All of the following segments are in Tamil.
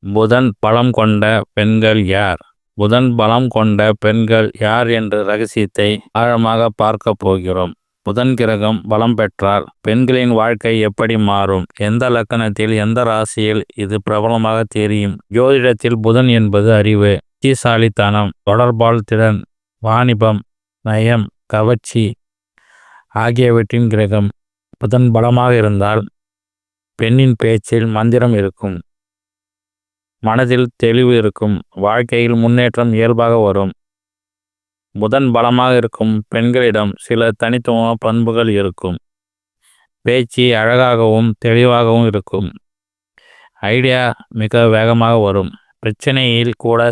புதன் பலம் கொண்ட பெண்கள் யார்? புதன் பலம் கொண்ட பெண்கள் யார் என்ற ரகசியத்தை ஆழமாக பார்க்க போகிறோம். புதன் கிரகம் பலம் பெற்றால் பெண்களின் வாழ்க்கை எப்படி மாறும்? எந்த லக்கணத்தில், எந்த ராசியில் இது பிரபலமாக தெரியும்? ஜோதிடத்தில் புதன் என்பது அறிவு, புத்திசாலித்தனம், தொடர்பால் திறன், வாணிபம், நயம், கவர்ச்சி ஆகியவற்றின் கிரகம். புதன் பலமாக இருந்தால் பெண்ணின் பேச்சில் மந்திரம் இருக்கும், மனதில் தெளிவு இருக்கும், வாழ்க்கையில் முன்னேற்றம் இயல்பாக வரும். புதன் பலமாக இருக்கும் பெண்களிடம் சில தனித்துவ பண்புகள் இருக்கும். பேச்சு அழகாகவும் தெளிவாகவும் இருக்கும். ஐடியா மிக வேகமாக வரும். பிரச்சனையில் கூட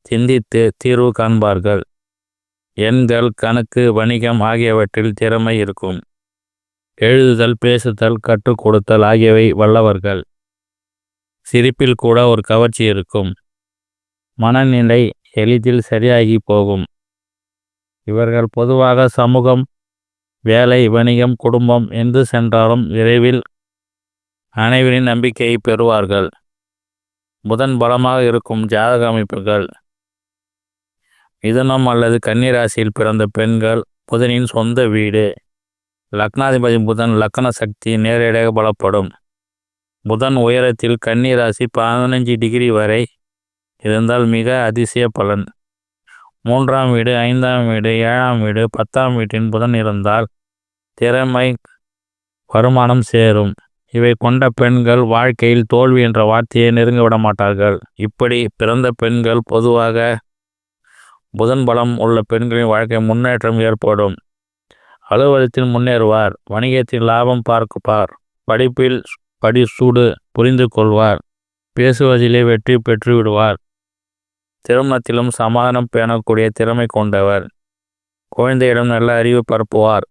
சிந்தித்து தீர்வு காண்பார்கள். எண்கள், கணக்கு, வணிகம் ஆகியவற்றில் திறமை இருக்கும். எழுதுதல், பேசுதல், கற்றுக் கொடுத்தல் ஆகியவை வல்லவர்கள். சிரிப்பில் கூட ஒரு கவர்ச்சி இருக்கும். மனநிலை எளிதில் சரியாகி போகும். இவர்கள் பொதுவாக சமூகம், வேலை, வணிகம், குடும்பம் என்று சென்றாலும் விரைவில் அனைவரின் நம்பிக்கையை பெறுவார்கள். புதன் பலமாக இருக்கும் ஜாதக அமைப்புகள். மிதுனம் அல்லது கன்னி ராசியில் பிறந்த பெண்கள் புதனின் சொந்த வீடு. லக்னாதிபதி புதன் லக்ன சக்தி நேரடியாக பலப்படும். புதன் உயரத்தில் கன்னி ராசி 15 டிகிரி வரை இருந்தால் மிக அதிசய பலன். 3ஆம் வீடு, 5ஆம் வீடு, 7ஆம் வீடு, 10ஆம் வீட்டின் புதன் இருந்தால் திறமை, வருமானம் சேரும். இவை கொண்ட பெண்கள் வாழ்க்கையில் தோல்வி என்ற வார்த்தையை நெருங்க விட மாட்டார்கள். இப்படி பிறந்த பெண்கள் பொதுவாக புதன் பலம் உள்ள பெண்களின் வாழ்க்கை முன்னேற்றம் ஏற்படும். அலுவலகத்தில் முன்னேறுவார். வணிகத்தில் லாபம் பார்ப்பார். படிப்பில் படிசூடு புரிந்து கொள்வார். பேசுவதிலே வெற்றி பெற்று விடுவார். திருமணத்திலும் சமாதானம் பேணக்கூடிய திறமை கொண்டவர். குழந்தையிடம் நல்ல அறிவு பரப்புவார்.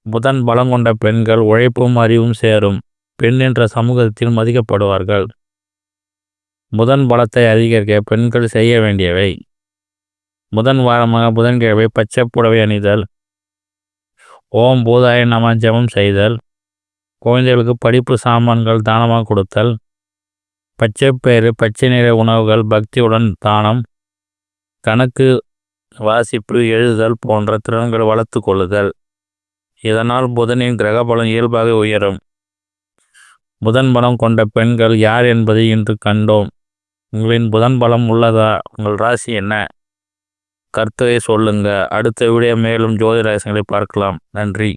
புதன் பலம் கொண்ட பெண்கள் உழைப்பும் அறிவும் சேரும். பெண் என்ற சமூகத்தில் மதிக்கப்படுவார்கள். புதன் பலத்தை அதிகரிக்க பெண்கள் செய்ய வேண்டியவை. புதன் வாரமாக புதன்கிழமை பச்சை புடவை அணிதல், ஓம் பூதாய நம ஜபம் செய்தல், குழந்தைகளுக்கு படிப்பு சாமான்கள் தானமாக கொடுத்தல், பச்சை பயிறு, பச்சை நிற உணவுகள் பக்தியுடன் தானம், கணக்கு, வாசிப்பு, எழுதுதல் போன்ற திறன்கள் வளர்த்து கொள்ளுதல். இதனால் புதனின் கிரகபலம் இயல்பாக உயரும். புதன் பலம் கொண்ட பெண்கள் யார் என்பதை இன்று கண்டோம். உங்களின் புதன் பலம் உள்ளதா? உங்கள் ராசி என்ன? கருத்தை சொல்லுங்க. அடுத்த வீடியோ மேலும் ஜோதிட ரகசியங்களை பார்க்கலாம். நன்றி.